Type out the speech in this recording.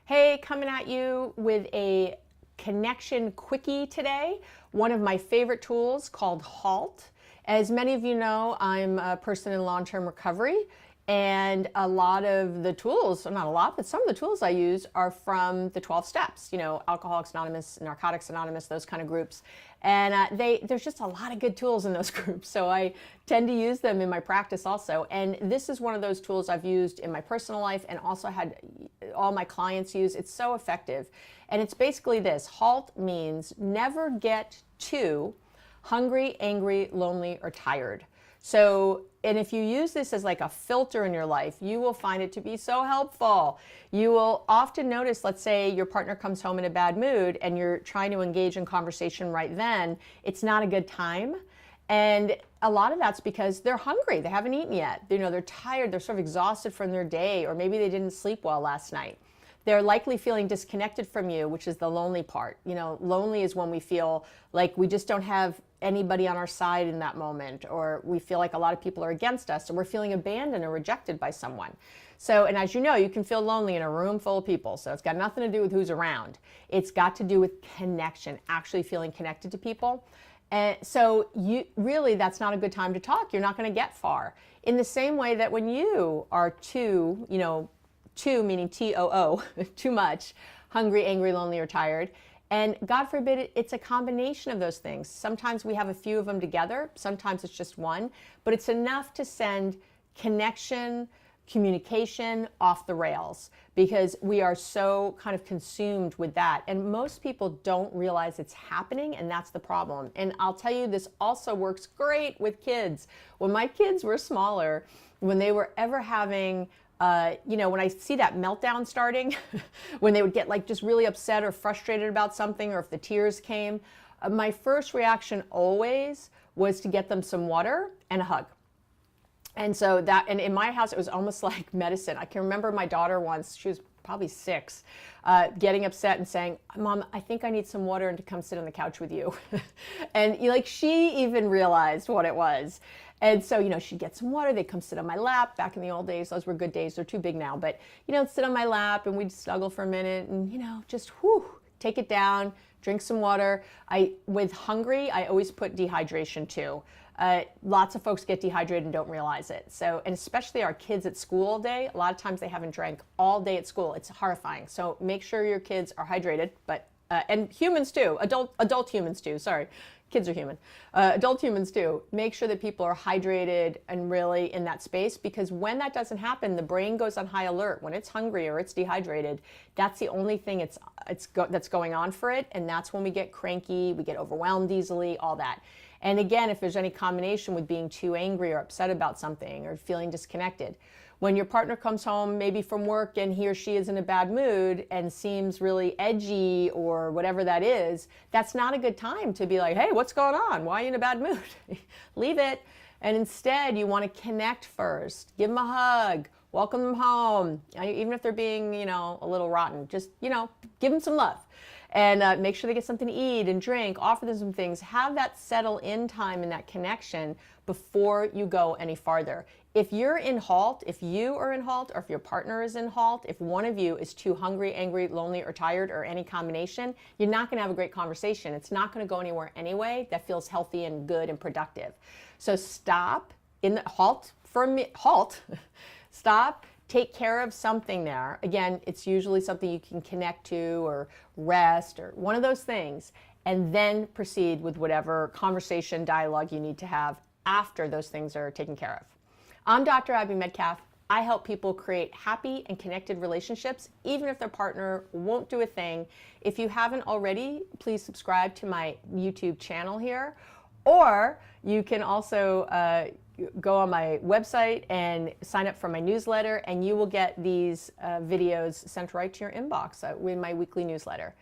Hey, coming at you with a connection quickie today. One of my favorite tools called Halt. As many of you know, I'm a person in long-term recovery, and a lot of the tools, not a lot, but some of the tools I use are from the 12 steps, Alcoholics Anonymous, Narcotics Anonymous, those kind of groups. And there's just a lot of good tools in those groups. So I tend to use them in my practice also. And this is one of those tools I've used in my personal life and also had all my clients use. It's so effective. And it's basically this: HALT means never get too hungry, angry, lonely, or tired. So, and if you use this as like a filter in your life, you will find it to be so helpful. You will often notice, let's say your partner comes home in a bad mood and you're trying to engage in conversation right then, it's not a good time. And a lot of that's because they're hungry, they haven't eaten yet. They're tired, they're sort of exhausted from their day, or maybe they didn't sleep well last night. They're likely feeling disconnected from you, which is the lonely part. Lonely is when we feel like we just don't have anybody on our side in that moment, or we feel like a lot of people are against us, or we're feeling abandoned or rejected by someone. So, and as you know, you can feel lonely in a room full of people. So it's got nothing to do with who's around. It's got to do with connection, actually feeling connected to people. And so that's not a good time to talk. You're not going to get far. In the same way that when you are too meaning T-O-O, too much, hungry, angry, lonely, or tired. And God forbid it's a combination of those things. Sometimes we have a few of them together. Sometimes it's just one. But it's enough to send connection, communication off the rails, because we are so kind of consumed with that. And most people don't realize it's happening, and that's the problem. And I'll tell you, this also works great with kids. When my kids were smaller, when they were ever having when I see that meltdown starting, when they would get like just really upset or frustrated about something, or if the tears came, my first reaction always was to get them some water and a hug. And so and in my house, it was almost like medicine. I can remember my daughter once, she was probably 6, getting upset and saying, "Mom, I think I need some water and to come sit on the couch with you." And she even realized what it was. And so, she'd get some water, they'd come sit on my lap. Back in the old days, those were good days. They're too big now, but, sit on my lap and we'd snuggle for a minute and, just take it down, drink some water. With hungry, I always put dehydration too. Lots of folks get dehydrated and don't realize it. So, and especially our kids at school all day, a lot of times they haven't drank all day at school. It's horrifying. So make sure your kids are hydrated, but, and humans too, adult humans too, sorry. Kids are human. Adult humans too. Make sure that people are hydrated and really in that space, because when that doesn't happen, the brain goes on high alert. When it's hungry or it's dehydrated, that's the only thing that's going on for it, and that's when we get cranky, we get overwhelmed easily, all that. And again, if there's any combination with being too angry or upset about something or feeling disconnected, when your partner comes home maybe from work and he or she is in a bad mood and seems really edgy or whatever that is, that's not a good time to be like, "Hey, what's going on? Why are you in a bad mood?" Leave it. And instead, you want to connect first. Give them a hug. Welcome them home. Even if they're being, a little rotten, just, give them some love. And make sure they get something to eat and drink, offer them some things, have that settle in time and that connection before you go any farther. If you're in HALT, if you are in HALT, or if your partner is in HALT, if one of you is too hungry, angry, lonely, or tired, or any combination, you're not going to have a great conversation. It's not going to go anywhere anyway that feels healthy and good and productive. So stop in the HALT, stop. Take care of something there. Again, it's usually something you can connect to or rest or one of those things, and then proceed with whatever conversation, dialogue you need to have after those things are taken care of. I'm Dr. Abby Metcalf. I help people create happy and connected relationships, even if their partner won't do a thing. If you haven't already, please subscribe to my YouTube channel here, or you can also go on my website and sign up for my newsletter, and you will get these videos sent right to your inbox with my weekly newsletter.